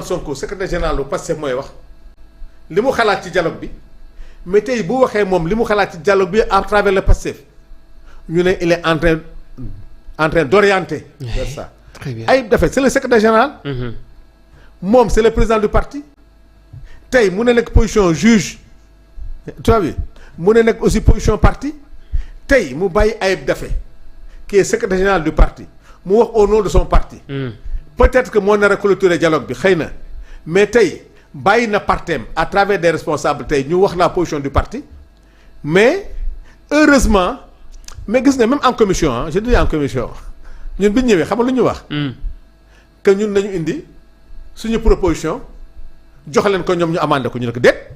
Sonko secrétaire général lu Pastef mooy wax li mu xalaat ci dialogue bi mais tey bu waxee moom li mu xalaat ci dialogue bi à travers le Pastef ñu ne il est en train d'orienter vers ça. Très bien. Ayib Daffé c'est le secrétaire général. moom c'est le président du parti. tey mu ne nekk position juge tu vois bi mu ne nekk aussi position parti tey mu bàyyi Ayib Daffé qui est secrétaire général du parti mu wax au nom de son parti. peut-être que moo nar a clôturer dialogue bi xëy na mais tey bàyyi na partem à travers des responsables tey ñu wax la position du parti mais heureusement mais gis nga même en commission ah je dis en commission ñun bi ñu ñëwee xam nga lu ñu wax. que ñun nañu indi suñu proposition jox leen ko ñoom ñu amandé ko ñu ne ko déet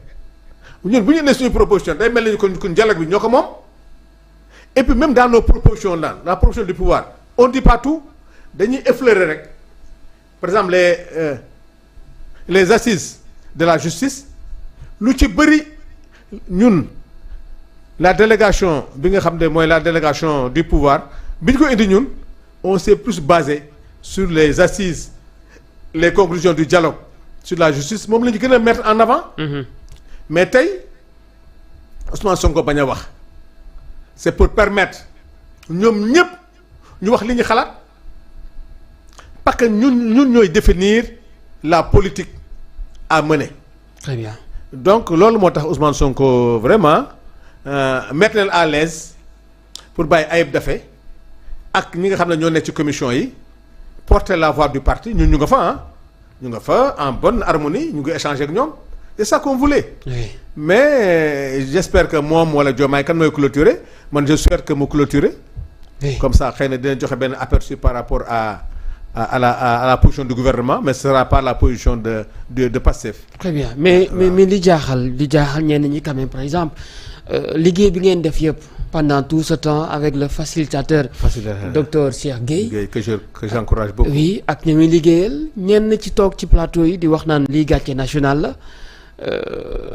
ñun bu ñu indee suñu proposition day mel ni kon dialogue bi ñoo ko moom et puis même dans nos propositions là la proposition du pouvoir on dit pas tout dañuy effleurer rek. par exemple les assises de la justice lu ci bëri ñun la délégation bi nga xam ne mooy la délégation du pouvoir bi ñu ko indi ñun on s'est plus basé sur les assises les conclusions du dialogue sur la justice moom la ñu gën a mettre en avant. mais tey Ousmane Sonko bañ a wax c'est pour permettre ñoom ñëpp ñu wax li ñu xalaat. parce que ñun ñooy définir la politique à mener. Très bien. donc loolu moo tax Ousmane Sonko vraiment mettre leen à l'aise pour bàyyi Ayib Daffé ak ñi nga xam ne ñoo nekk ci commission yi porter la voix du parti ñun ñu nga fa ah ñu nga fa en bonne harmonie ñu ngi échanger ak ñoom c'est ça qu'on voulait. Oui. mais j'espère que moom wala Diomaye kan mooy clôturer man je souhaite que mu clôturer. Oui. comme ça xëy na dina joxe benn aperçu par rapport à la position du gouvernement mais ce sera pas la position de Pastef. Très bien mais li jaaxal ñenn ñi quand même par exemple liggéey bi ngeen def yëpp pendant tout ce temps avec le facilitateur. docteur Cheikh Gueye. que j'encourage beaucoup. oui ak ñi muy liggéeyal ñenn ci toog ci plateau yi di wax naan lii gàcce national la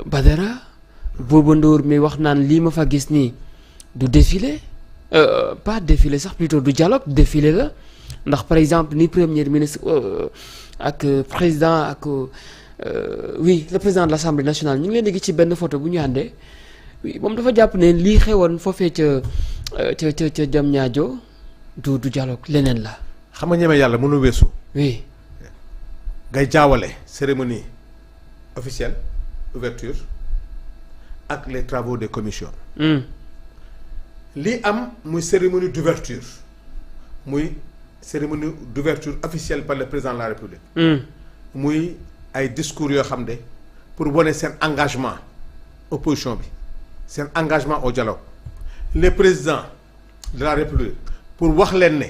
Badara Bouba Ndour mi wax naan lii ma fa gis nii du défilé pas défilé sax plutôt du dialogue défilé la. ndax par exemple ni premier ministre ak président ak oui le président de l'Assemblée nationale ñu ngi leen di gis ci benn photo bu ñu àndee oui moom dafa jàpp ne lii xewoon foofee ca Diamniadio du dialogue leneen la. xam nga ñeme yàlla mënu weesu. oui. ngay jaawale cérémonie officielle ouverture ak les travaux des commissions. lii am muy cérémonie d'ouverture muy. cérémonie d'ouverture officielle par le président de la République. muy ay discours yoo xam ne pour wane seen engagement opposition bi seen engagement au dialogue les présidents de la République pour wax leen ne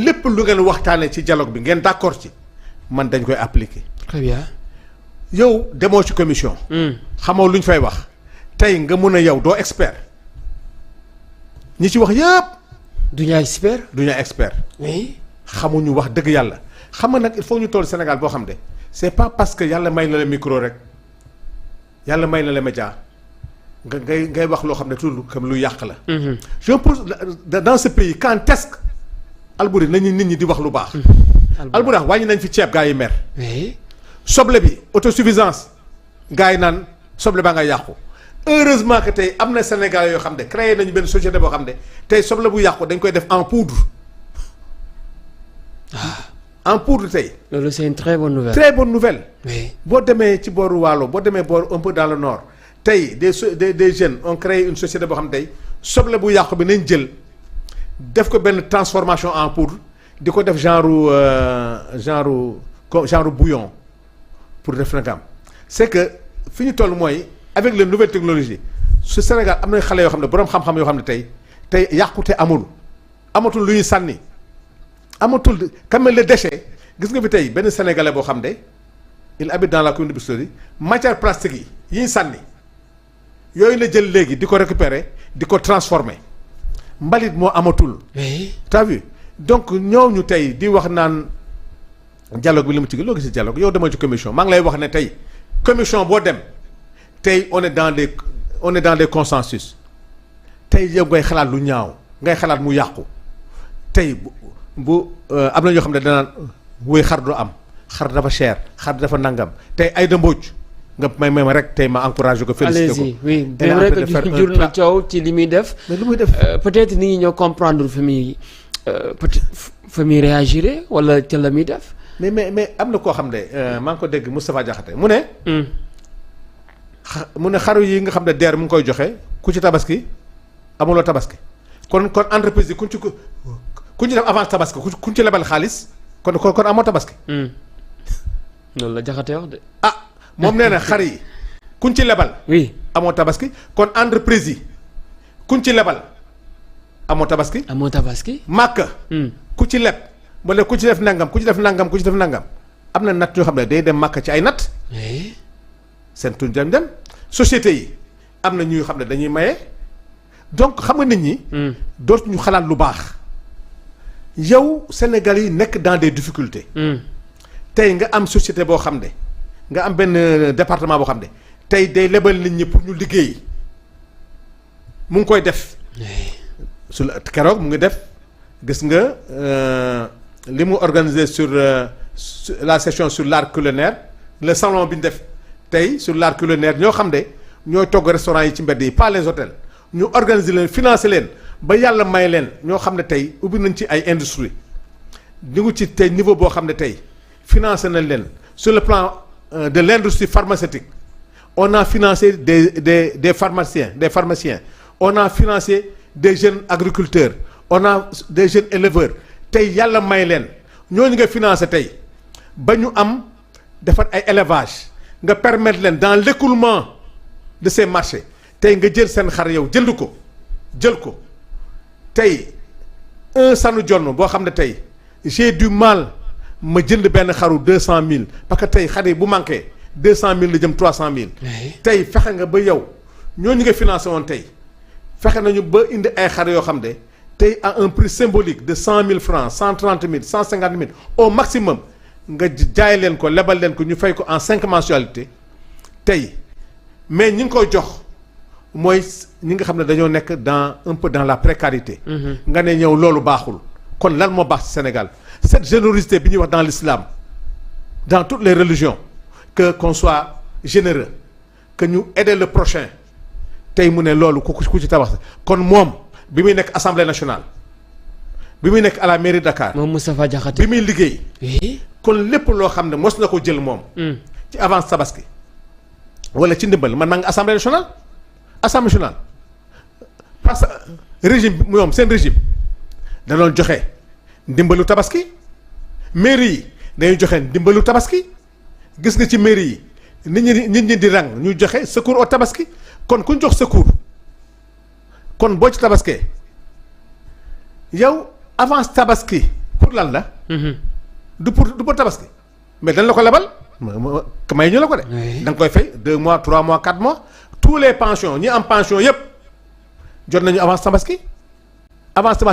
lépp lu ngeen waxtaanee ci dialogue bi ngeen d'accord ci man dañ koy appliquer. Très bien. yow demoo ci commission. xamoo lu ñu fay wax tey nga mun a yow doo expert ñi ci wax yëpp. du ñu expert. du ñu expert. oui. xamuñu wax dëgg yàlla xam nga nag il faut ñu toll Sénégal boo xam ne c'est pas parce que yàlla may na la micro rek yàlla may na la média ngay wax loo xam ne tout comme lu yàq la. je me pose dans ce pays quand est-ce que Alboury nañu nit ñi di wax lu baax. Alboury wàññi nañ fi ceeb gaa yi mer. oui. soble bi autosuffisance gaa yi naan soble baa nga yàqu. heureusement que tey am na Sénégal yoo xam ne créé nañu benn société boo xam ne tey soble bu yàqu dañ koy def en poudre. en poudre tey. loolu c'est une très bonne nouvelle. très bonne nouvelle. oui. boo demee ci booru Waalo boo demee boor un peu dans le nord tey des jeunes ont créé une société boo xam ne tey soble bu yàqu bi nañ jël def ko benn transformation en poudre di ko def genre bouillon pour def nagam c'est que fi ñu toll mooy avec les nouvelles technologies su Sénégal am na xale yoo xam ne boroom xam-xam yoo xam ne tey yàqute amatul lu ñuy sànni amatul comme le déchet gis nga fi tey benn sénégalais boo xam ne il habite dans la commune de Biscuiterie matière plastique yi ñu sànni yooyu la jël léegi di ko récupérer di ko transformer mbalit moo amatul. oui. t'as vu donc ñooñu tey di wax naan dialogue bi li mu ci loo gis dialogue yow demoo ci commission maa ngi lay wax ne tey commission boo dem tey on est dans des consensus tey yow ngay xalaat lu ñaaw ngay xalaat mu yàqu tey bu am na ñoo xam ne danaan woy xar du am xar dafa cher xar dafa nangam tey Aïda Mbodj nga may ma rek tey ma encouragé ko félicité ko. allez-y oui bien vrai que jur na coow ci li muy def. mais lu muy def peut-être nit ñi ñoo comprendre fi muy peut-être fa muy réagir wala ca la muy def. mais am na koo xam ne maa ngi ko dégg Moustapha Diakhaté mu ne. mu ne xaru yi nga xam ne DER mu ngi koy joxe ku ci tabaski amuloo tabaski kon entreprise yi ku ci def avance tabaski ku ci lebal xaalis kon amoo tabaski. loolu la Diakhaté wax de. ah moom nee na xar yi kuñ ci lebal. oui amoo tabaski kon entreprise yi kuñ ci lebal amoo tabaski. amoo tabaski. màkk. ku ci leb wala ku ci def nangam ku ci def nangam ku ci def nangam am na natt yoo xam ne day dem màkk ci ay natt. seen tuñ dem société yi am na ñuy xam ne dañuy maye donc xam nga nit ñi. dootuñu xalaat lu baax. yow Sénégal yi nekk dans des difficultés. tey nga am société boo xam ne nga am benn département boo xam ne tey day lebal nit ñi pour ñu liggéey mu ngi koy def. su la keroog mu ngi def gis nga li mu organisé sur la session sur l'art culinaire le salon bi ñu def tey sur l'art culinaire ñoo xam ne ñooy togg restaurant yi ci mbedd yi pas les hôtels ñu organiser leen financer leen ba yàlla may leen ñoo xam ne tey ubbi nañ ci ay industrie ñu ngi ci tey niveau boo xam ne tey financé nañ leen sur le plan de l'industrie pharmaceutique on a financé des pharmaciens on a financé des jeunes agriculteurs on a des jeunes éleveurs tey yàlla may leen ñooñu nga financé tey ba ñu am defar ay élevage nga permettre leen dans l'écoulement de ces marchés tey nga jël seen xar yow jël ko tey un sanu jonn boo xam ne tey j'ai du mal ma jënd benn xaru 200 000 parce que tey xar yi bu manqué 200 000 la jëm 300 000. tey fexe nga ba yow ñooñu nga financé woon tey fexe nañu ba indi ay xar yoo xam ne tey à un prix symbolique de 100 000 francs 130 000 150 000 au maximum nga jaay leen ko lebal leen ko ñu fay ko en 5 mensualités tey mais ñi ngi koy jox mooy ñi nga xam ne dañoo nekk dans un peu dans la précarité. nga ne ñëw loolu baaxul kon lan moo baax ci Sénégal cette générosité bi ñuy wax dans l'islam dans toutes les religions que qu'on soit généreux que ñu aider le prochain tey mu ne loolu ku ci tabax kon moom bi muy nekk assemblée nationale bi muy nekk à la mairie de Dakar. moom Moustapha Diakhaté bi muy liggéey. kon lépp loo xam ne mos na ko jël moom. ci avance tabaski wala ci ndimbal man maa ngi assemblée nationale parce que régime bi moom seen régime da doon joxe ndimbalu tabaski mairie yi dañuy joxe ndimbalu tabaski gis nga ci mairie yi nit ñi di rang ñu joxe secours au tabaski kon ku ñu jox secours kon boo ci tabaskee yow avance tabaski pour lan la. du pour tabaski mais dañ la ko lebal may ñu la ko de. da nga koy fay 2 mois 3 mois 4 mois tous les pensions ñi am pension yépp jot nañu avance tabaski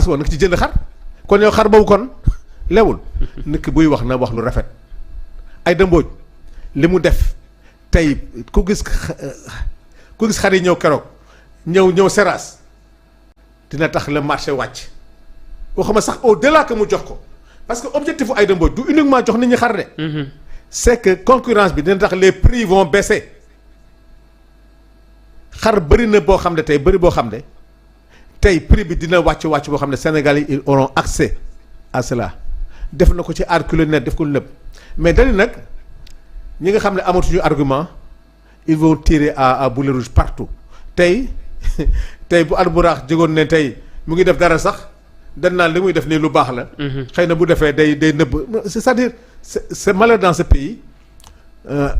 woon nga ci jënd xar kon yow xar boobu kon lewul nit ki buy wax na wax lu rafet Aïda Mbodj li mu def tey ku gis xar yi ñëw keroog ñëw Seras dina tax le marché wàcc waxuma sax au-delà que mu jox ko parce que objectif u Aïda Mbodj du uniquement jox nit ñi xar de. c'est que concurrence bi dina tax les prix vont baisser xar bëri na boo xam ne tey bëri boo xam ne tey prix bi dina wàcc boo xam ne Sénégalais ils auront accès à cela def na ko ci art culinaire def ko lépp mais dañu nag ñi nga xam ne amatuñu argument ils vont tirer à boulet rouge partout tey bu Albourakh jógoon ne tey mu ngi def dara sax dañ naan li muy def nii lu baax la. xëy na bu defee day nëbb c'est-à-dire c'est malheur dans ce pays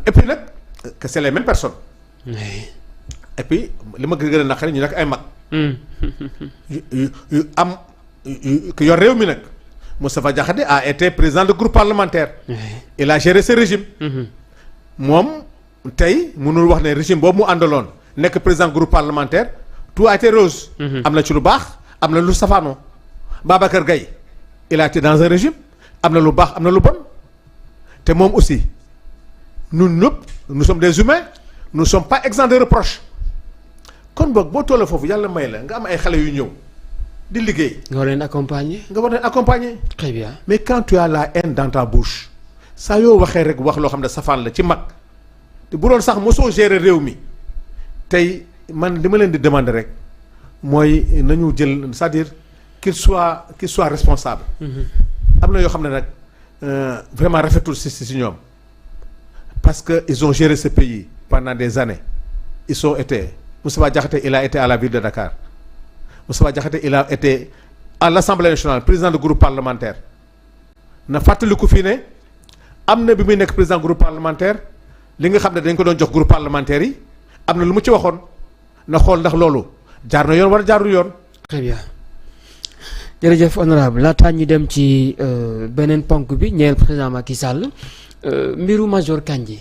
et puis nag que c'est les mêmes personnes. et puis li ma gën a naqari ñu nekk ay mag. yu am ku yor réew mi nag Moustapha Diakhaté a été président de groupe parlementaire. il a géré ce régime. moom tey mënul wax ne régime boobu mu àndaloon nekk président groupe parlementaire tout a été rose. am na ci lu baax am na lu safaanoo Babacar Gaye il a été dans un régime am na lu baax am na lu bon te moom aussi ñun ñëpp nous sommes des humains nous ne sommes pas exempts de reproches kon boog boo tollee foofu yàlla may la nga am ay xale yu ñëw di liggéey. nga war leen accompagner. nga war leen accompagner. très bien mais quand tu as la haine dans ta bouche saa yoo waxee rek wax loo xam ne safaan la ci mag te bu doon sax mosoo gérer réew mi tey man li ma leen di demander rek mooy nañu jël c'est-à-dire qu'il soit responsable. am na yoo xam ne nag vraiment rafetul si ñoom parce que ils ont géré ce pays pendant des années ils ont été Moustapha Diakhaté il a été à la ville de Dakar Moustapha Diakhaté il a été à l'Assemblée nationale président du groupe parlementaire na fàttaliku fii ne am na bi muy nekk président groupe parlementaire li nga xam ne dañ ko doon jox groupe parlementaire yi am na lu mu ci waxoon na xool ndax loolu jaar na yoon wala jaarul yoon. très bien jërëjëf honorable laataa ñu dem ci beneen ponk bi ñeel président Macky Sall mbiru Major Kandji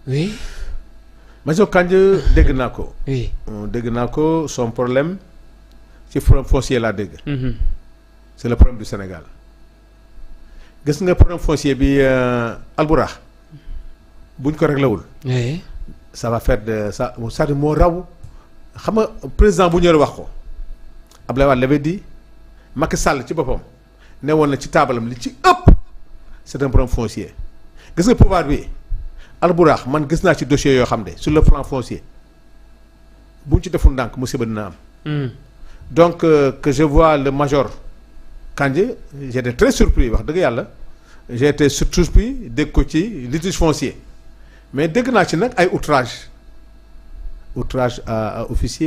oui. Major Kandji dégg naa ko. oui dégg naa ko son problème ci problème foncier laa dégg. c'est le problème du Sénégal. gis nga problème foncier bi Albourakh buñ ko réglé wul. oui. ça va faire de ça c'est-à-dire moo raw xam nga président bu ñëwee wax ko Abdoulaye Wade l'avait dit Macky Sall ci boppam ne woon na ci taabalam li ci ëpp c'est un problème foncier gis nga pouvoir bi Albourakh man gis naa ci dossier yoo xam ne sur le plan foncier buñ ci deful ndànk musiba dina am. donc que je vois le major Kandji j'étais très surpris wax dëgg yàlla j'ai été surpris dégg ko ci litige foncier mais dégg naa ci nag ay outrage à officier